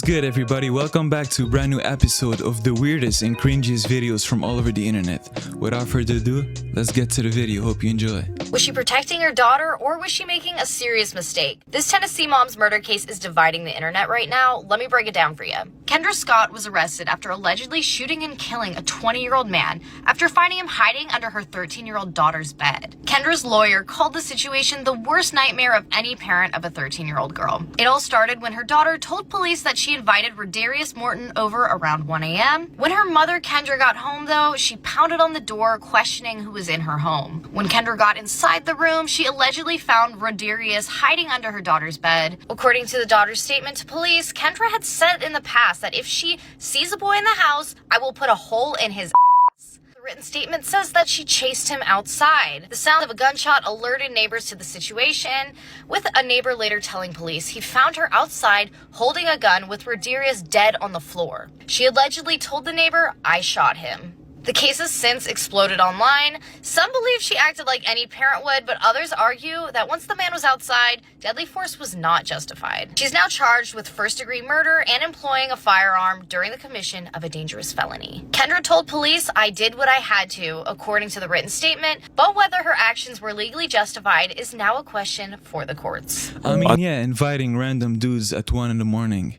What's good, everybody? Welcome back to a brand new episode of the weirdest and cringiest videos from all over the internet. Without further ado, let's get to the video. Hope you enjoy. Was she protecting her daughter, or was she making a serious mistake? This Tennessee mom's murder case is dividing the internet right now. Let me break it down for you. Kendra Scott was arrested after allegedly shooting and killing a 20-year-old man after finding him hiding under her 13-year-old daughter's bed. Kendra's lawyer called the situation the worst nightmare of any parent of a 13-year-old girl. It all started when her daughter told police that she invited Rodarius Morton over around 1 a.m. When her mother, Kendra, got home, though, she pounded on the door, questioning who was in her home. When Kendra got inside the room, she allegedly found Rodarius hiding under her daughter's bed. According to the daughter's statement to police, Kendra had said in the past that if she sees a boy in the house, I will put a hole in his ass. The written statement says that she chased him outside. The sound of a gunshot alerted neighbors to the situation, with a neighbor later telling police he found her outside holding a gun with Rodarius dead on the floor. She allegedly told the neighbor, "I shot him." The case has since exploded online. Some believe she acted like any parent would, but others argue that once the man was outside, deadly force was not justified. She's now charged with first-degree murder and employing a firearm during the commission of a dangerous felony. Kendra told police, "I did what I had to," according to the written statement, but whether her actions were legally justified is now a question for the courts. I mean, yeah, inviting random dudes at 1 in the morning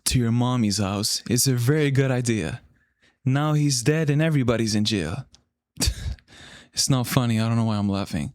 to your mommy's house is a very good idea. Now he's dead and everybody's in jail. It's not funny, I don't know why I'm laughing.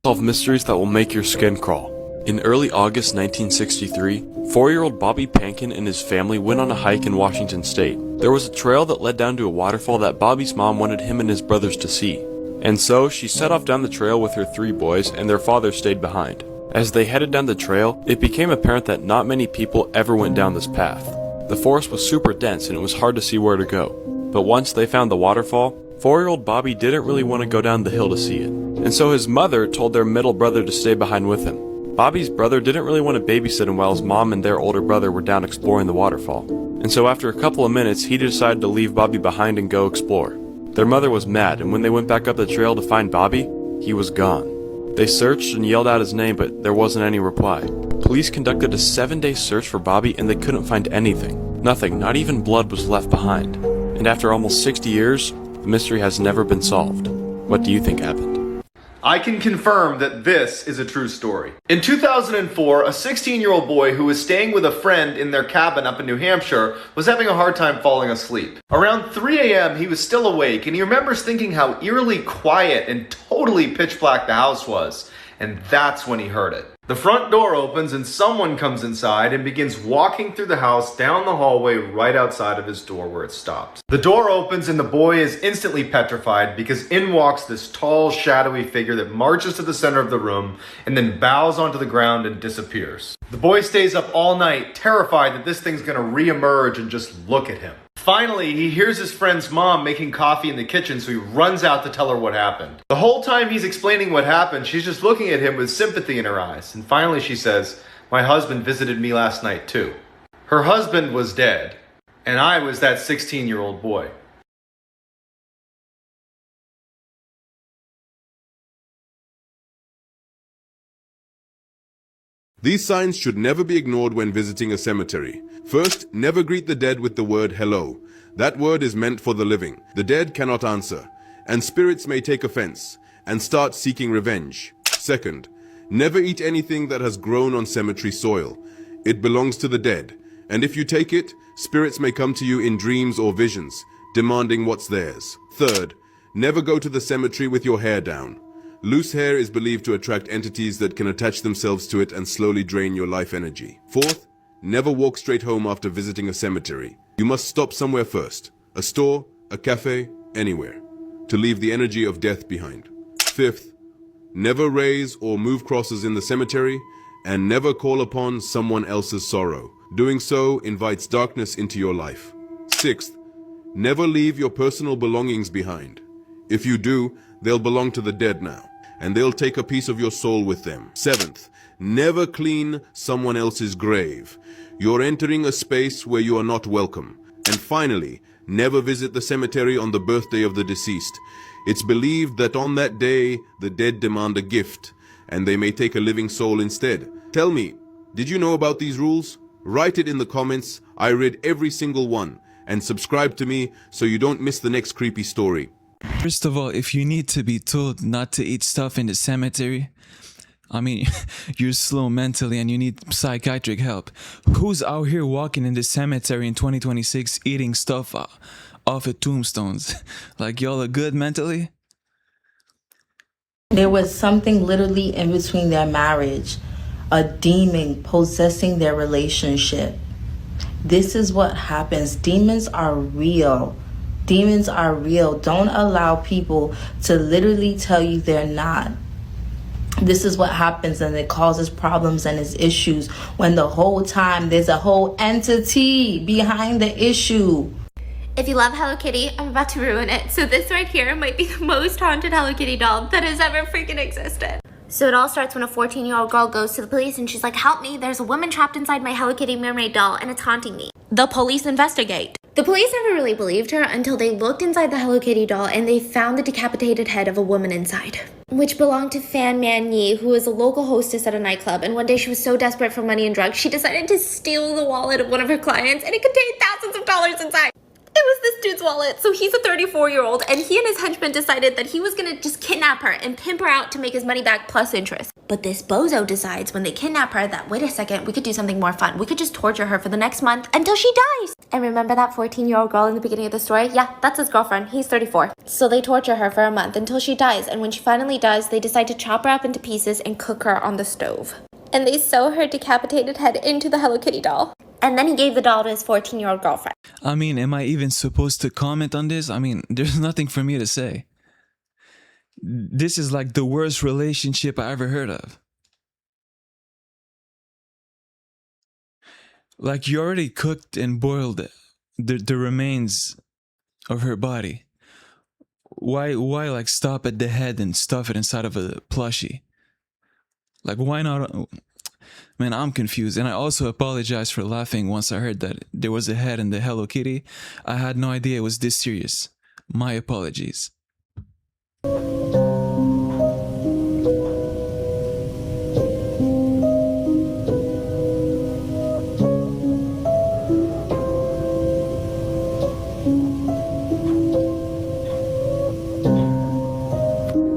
Solve mysteries that will make your skin crawl. In early August 1963, 4-year-old Bobby Pankin and his family went on a hike in Washington State. There was a trail that led down to a waterfall that Bobby's mom wanted him and his brothers to see. And so she set off down the trail with her 3 boys, and their father stayed behind. As they headed down the trail, it became apparent that not many people ever went down this path. The forest was super dense and it was hard to see where to go. But once they found the waterfall, 4-year-old Bobby didn't really want to go down the hill to see it. And so his mother told their middle brother to stay behind with him. Bobby's brother didn't really want to babysit him while his mom and their older brother were down exploring the waterfall. And so after a couple of minutes, he decided to leave Bobby behind and go explore. Their mother was mad, and when they went back up the trail to find Bobby, he was gone. They searched and yelled out his name, but there wasn't any reply. Police conducted a 7-day search for Bobby and they couldn't find anything. Nothing, not even blood, was left behind. And after almost 60 years, the mystery has never been solved. What do you think happened? I can confirm that this is a true story. In 2004, a 16-year-old boy who was staying with a friend in their cabin up in New Hampshire was having a hard time falling asleep. Around 3 a.m., he was still awake, and he remembers thinking how eerily quiet and totally pitch black the house was. And that's when he heard it. The front door opens and someone comes inside and begins walking through the house down the hallway right outside of his door where it stops. The door opens and the boy is instantly petrified because in walks this tall, shadowy figure that marches to the center of the room and then bows onto the ground and disappears. The boy stays up all night, terrified that this thing's gonna re-emerge and just look at him. Finally, he hears his friend's mom making coffee in the kitchen, so he runs out to tell her what happened. The whole time he's explaining what happened, she's just looking at him with sympathy in her eyes. And finally she says, "My husband visited me last night too." Her husband was dead, and I was that 16-year-old boy. These signs should never be ignored when visiting a cemetery. First, never greet the dead with the word hello. That word is meant for the living. The dead cannot answer, and spirits may take offense and start seeking revenge. Second, never eat anything that has grown on cemetery soil. It belongs to the dead, and if you take it, spirits may come to you in dreams or visions, demanding what's theirs. Third, never go to the cemetery with your hair down. Loose hair is believed to attract entities that can attach themselves to it and slowly drain your life energy. Fourth, never walk straight home after visiting a cemetery. You must stop somewhere first, a store, a cafe, anywhere, to leave the energy of death behind. Fifth, never raise or move crosses in the cemetery, and never call upon someone else's sorrow. Doing so invites darkness into your life. Sixth, never leave your personal belongings behind. If you do, they'll belong to the dead now, and they'll take a piece of your soul with them. Seventh, never clean someone else's grave. You're entering a space where you are not welcome. And finally, never visit the cemetery on the birthday of the deceased. It's believed that on that day, the dead demand a gift, and they may take a living soul instead. Tell me, did you know about these rules? Write it in the comments. I read every single one. And subscribe to me so you don't miss the next creepy story. First of all, if you need to be told not to eat stuff in the cemetery, I mean, you're slow mentally and you need psychiatric help. Who's out here walking in the cemetery in 2026 eating stuff off of tombstones? Like, y'all are good mentally? There was something literally in between their marriage, a demon possessing their relationship. This is what happens. Demons are real. Demons are real. Don't allow people to literally tell you they're not. This is what happens, and it causes problems and is issues when the whole time there's a whole entity behind the issue. If you love Hello Kitty, I'm about to ruin it. So this right here might be the most haunted Hello Kitty doll that has ever freaking existed. So it all starts when a 14-year-old girl goes to the police and she's like, help me, there's a woman trapped inside my Hello Kitty mermaid doll and it's haunting me. The police investigate. The police never really believed her until they looked inside the Hello Kitty doll and they found the decapitated head of a woman inside, which belonged to Fan Man Yi, who was a local hostess at a nightclub. And one day she was so desperate for money and drugs, she decided to steal the wallet of one of her clients, and it contained thousands of dollars inside. It was this dude's wallet. So he's a 34-year-old, and he and his henchmen decided that he was gonna just kidnap her and pimp her out to make his money back plus interest. But this bozo decides when they kidnap her that, wait a second, we could do something more fun. We could just torture her for the next month until she dies. And remember that 14-year-old girl in the beginning of the story? Yeah, that's his girlfriend. He's 34. So they torture her for a month until she dies. And when she finally does, they decide to chop her up into pieces and cook her on the stove. And they sew her decapitated head into the Hello Kitty doll. And then he gave the doll to his 14-year-old girlfriend. I mean, am I even supposed to comment on this? I mean, there's nothing for me to say. This is like the worst relationship I ever heard of. Like, you already cooked and boiled the remains of her body. Why like stop at the head and stuff it inside of a plushie? Like, why not? Man, I'm confused. And I also apologize for laughing once I heard that there was a head in the Hello Kitty. I had no idea it was this serious. My apologies.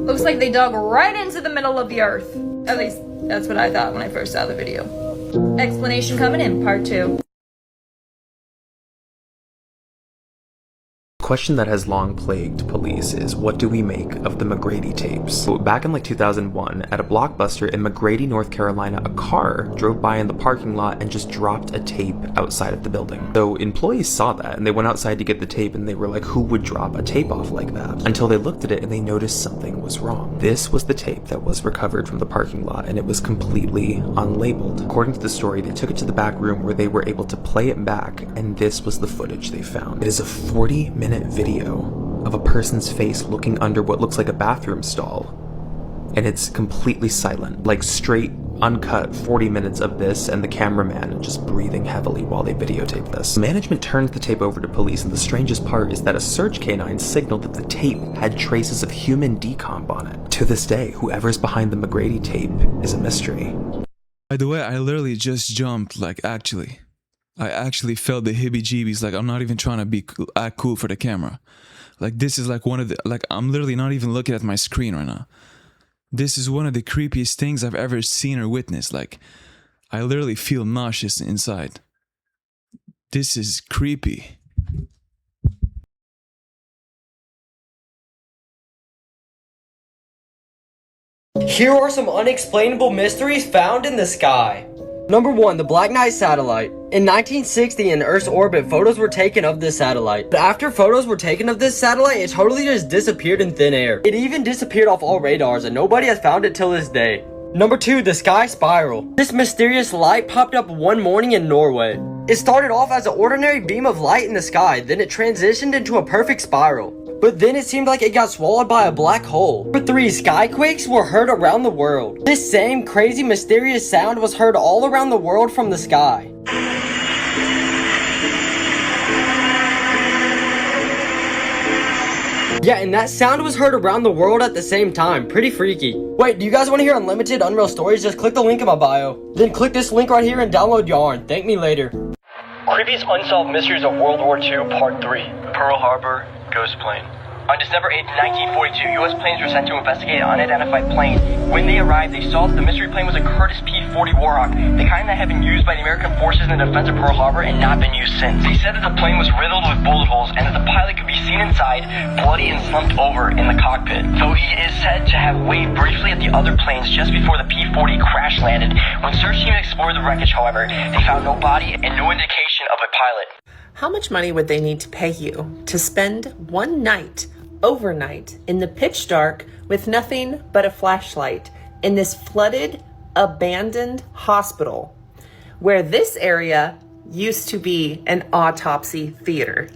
Looks like they dug right into the middle of the earth. At least, that's what I thought when I first saw the video. Explanation coming in, part 2. The question that has long plagued police is, what do we make of the McGrady tapes? So back in like 2001, at a Blockbuster in McGrady, North Carolina, a car drove by in the parking lot and just dropped a tape outside of the building. So employees saw that and they went outside to get the tape and they were like, who would drop a tape off like that? Until they looked at it and they noticed something was wrong. This was the tape that was recovered from the parking lot and it was completely unlabeled. According to the story, they took it to the back room where they were able to play it back, and this was the footage they found. It is a 40-minute video of a person's face looking under what looks like a bathroom stall, and it's completely silent, like straight uncut 40 minutes of this and the cameraman just breathing heavily while they videotape this. Management turned the tape over to police, and the strangest part is that a search canine signaled that the tape had traces of human decomp on it. To this day, whoever's behind the McGrady tape is a mystery. By the way, I literally just jumped, like, actually. I actually felt the heebie-jeebies. Like, I'm not even trying to act cool for the camera. Like, this is like one of the, like, I'm literally not even looking at my screen right now. This is one of the creepiest things I've ever seen or witnessed. Like, I literally feel nauseous inside. This is creepy. Here are some unexplainable mysteries found in the sky. Number 1, the Black Knight satellite. In 1960, in Earth's orbit, photos were taken of this satellite. But after photos were taken of this satellite, it totally just disappeared in thin air. It even disappeared off all radars, and nobody has found it till this day. Number 2, the sky spiral. This mysterious light popped up one morning in Norway. It started off as an ordinary beam of light in the sky, then it transitioned into a perfect spiral. But then it seemed like it got swallowed by a black hole. Number 3, skyquakes were heard around the world. This same crazy mysterious sound was heard all around the world from the sky. Yeah, and that sound was heard around the world at the same time. Pretty freaky. Wait, do you guys want to hear unlimited unreal stories? Just click the link in my bio. Then click this link right here and download Yarn. Thank me later. Creepiest Unsolved Mysteries of World War II, Part 3. Pearl Harbor, Ghost Plane. On December 8, 1942, U.S. planes were sent to investigate an unidentified plane. When they arrived, they saw that the mystery plane was a Curtiss P-40 Warhawk, the kind that had been used by the American forces in the defense of Pearl Harbor and not been used since. They said that the plane was riddled with bullet holes and that the pilot could be seen inside, bloody and slumped over in the cockpit. Though he is said to have waved briefly at the other planes just before the P-40 crash landed. When search teams explored the wreckage, however, they found no body and no indication of a pilot. How much money would they need to pay you to spend one night, overnight, in the pitch dark with nothing but a flashlight in this flooded, abandoned hospital where this area used to be an autopsy theater?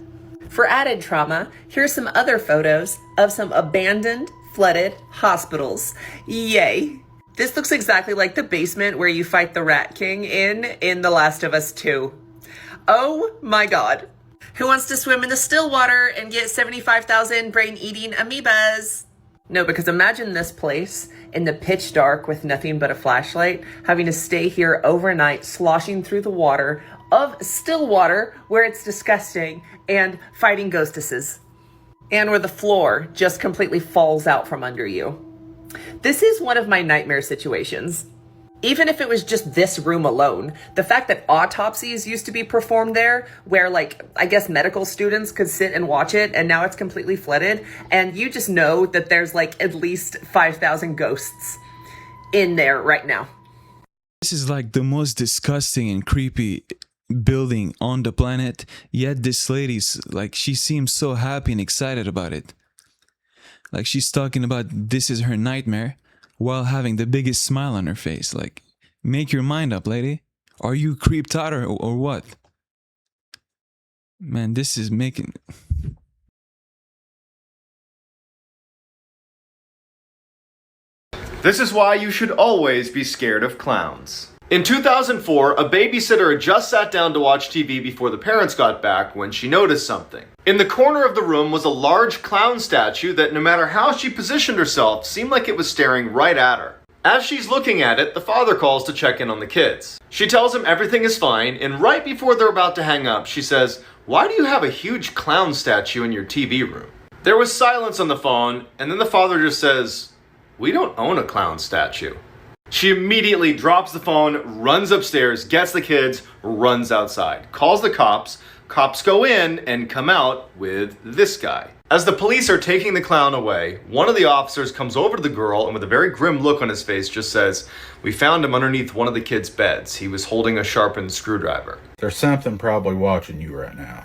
For added trauma, here's some other photos of some abandoned, flooded hospitals. Yay! This looks exactly like the basement where you fight the Rat King in The Last of Us 2. Oh my god. Who wants to swim in the still water and get 75,000 brain-eating amoebas? No, because imagine this place in the pitch dark with nothing but a flashlight, having to stay here overnight, sloshing through the water of still water where it's disgusting, and fighting ghostesses. And where the floor just completely falls out from under you. This is one of my nightmare situations. Even if it was just this room alone, the fact that autopsies used to be performed there, where like, I guess medical students could sit and watch it, and now it's completely flooded, and you just know that there's like at least 5,000 ghosts in there right now. This is like the most disgusting and creepy building on the planet, yet this lady's like, she seems so happy and excited about it. Like she's talking about this is her nightmare, while having the biggest smile on her face. Like, make your mind up, lady. Are you creeped out or what? Man, this is making... This is why you should always be scared of clowns. In 2004, a babysitter had just sat down to watch TV before the parents got back when she noticed something. In the corner of the room was a large clown statue that, no matter how she positioned herself, seemed like it was staring right at her. As she's looking at it, the father calls to check in on the kids. She tells him everything is fine, and right before they're about to hang up, she says, "Why do you have a huge clown statue in your TV room?" There was silence on the phone, and then the father just says, "We don't own a clown statue." She immediately drops the phone, runs upstairs, gets the kids, runs outside, calls the cops. Cops go in and come out with this guy. As the police are taking the clown away, one of the officers comes over to the girl and with a very grim look on his face just says, "We found him underneath one of the kids' beds. He was holding a sharpened screwdriver." There's something probably watching you right now,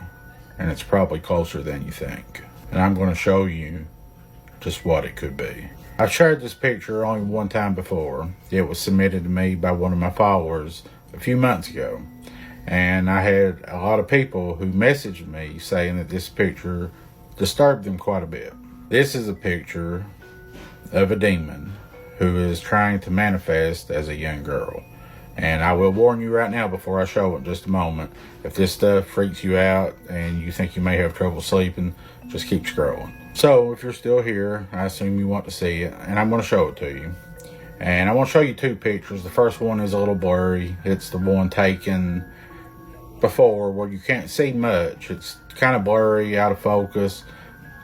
and it's probably closer than you think. And I'm going to show you just what it could be. I've shared this picture only one time before. It was submitted to me by one of my followers a few months ago. And I had a lot of people who messaged me saying that this picture disturbed them quite a bit. This is a picture of a demon who is trying to manifest as a young girl. And I will warn you right now before I show it in just a moment, if this stuff freaks you out and you think you may have trouble sleeping, just keep scrolling. So if you're still here, I assume you want to see it, and I'm going to show it to you. And I want to show you two pictures. The first one is a little blurry. It's the one taken before where you can't see much. It's kind of blurry, out of focus.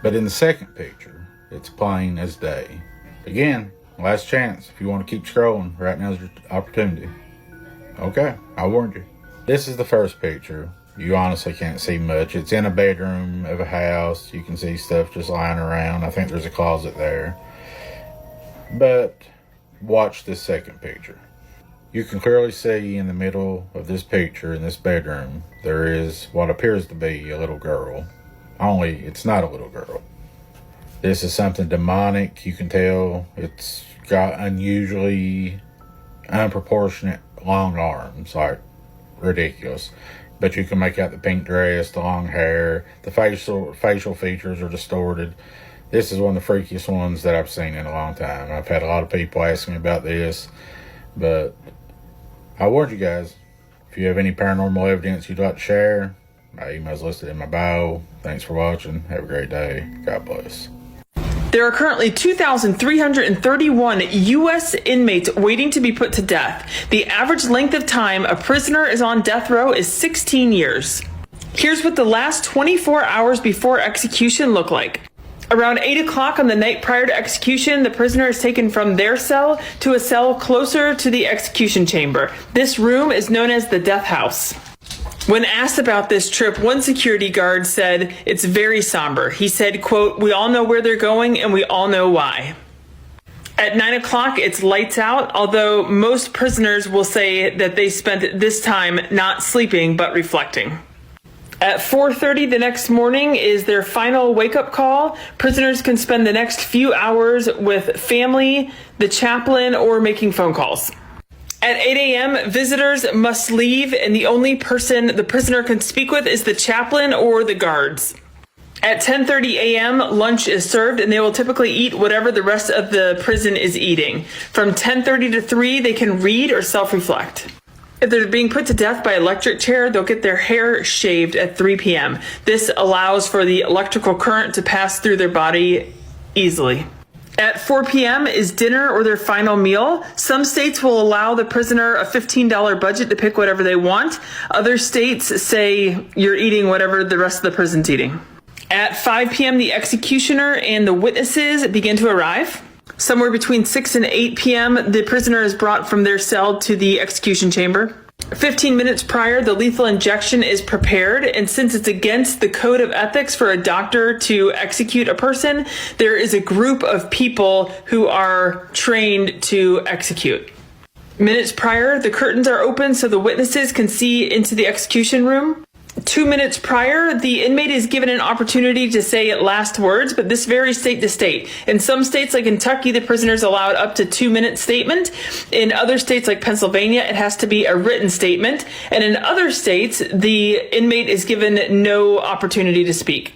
But in the second picture, it's plain as day. Again, last chance. If you want to keep scrolling, right now is your opportunity. Okay, I warned you. This is the first picture. You honestly can't see much. It's in a bedroom of a house. You can see stuff just lying around. I think there's a closet there. But watch this second picture. You can clearly see in the middle of this picture, in this bedroom, there is what appears to be a little girl. Only it's not a little girl. This is something demonic. You can tell it's got unusually unproportionate long arms, like ridiculous. But you can make out the pink dress, the long hair, the facial features are distorted. This is one of the freakiest ones that I've seen in a long time. I've had a lot of people ask me about this, but I warned you guys. If you have any paranormal evidence you'd like to share, my email's listed in my bio. Thanks for watching. Have a great day. God bless. There are currently 2,331 U.S. inmates waiting to be put to death. The average length of time a prisoner is on death row is 16 years. Here's what the last 24 hours before execution look like. Around 8 o'clock on the night prior to execution, the prisoner is taken from their cell to a cell closer to the execution chamber. This room is known as the death house. When asked about this trip, one security guard said, "It's very somber." He said, quote, "We all know where they're going and we all know why." At 9 o'clock, it's lights out, although most prisoners will say that they spent this time not sleeping but reflecting. At 4:30 the next morning is their final wake-up call. Prisoners can spend the next few hours with family, the chaplain, or making phone calls. At 8 a.m., visitors must leave, and the only person the prisoner can speak with is the chaplain or the guards. At 10:30 a.m., lunch is served, and they will typically eat whatever the rest of the prison is eating. From 10:30 to 3, they can read or self-reflect. If they're being put to death by electric chair, they'll get their hair shaved at 3 p.m. This allows for the electrical current to pass through their body easily. At 4 p.m. is dinner or their final meal. Some states will allow the prisoner a $15 budget to pick whatever they want. Other states say you're eating whatever the rest of the prison's eating. At 5 p.m., the executioner and the witnesses begin to arrive. Somewhere between 6 and 8 p.m., the prisoner is brought from their cell to the execution chamber. 15 minutes prior, the lethal injection is prepared, and since it's against the code of ethics for a doctor to execute a person, there is a group of people who are trained to execute. Minutes prior, the curtains are open so the witnesses can see into the execution room. 2 minutes prior, the inmate is given an opportunity to say last words, but this varies state to state. In some states like Kentucky, the prisoner is allowed up to 2-minute statement. In other states like Pennsylvania, it has to be a written statement. And in other states, the inmate is given no opportunity to speak.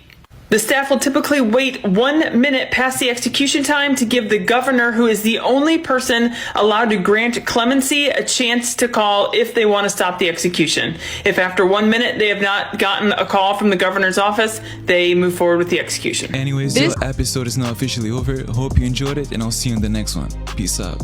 The staff will typically wait 1 minute past the execution time to give the governor, who is the only person allowed to grant clemency, a chance to call if they want to stop the execution. If after 1 minute they have not gotten a call from the governor's office, they move forward with the execution. Anyways, this episode is now officially over. Hope you enjoyed it, and I'll see you in the next one. Peace out.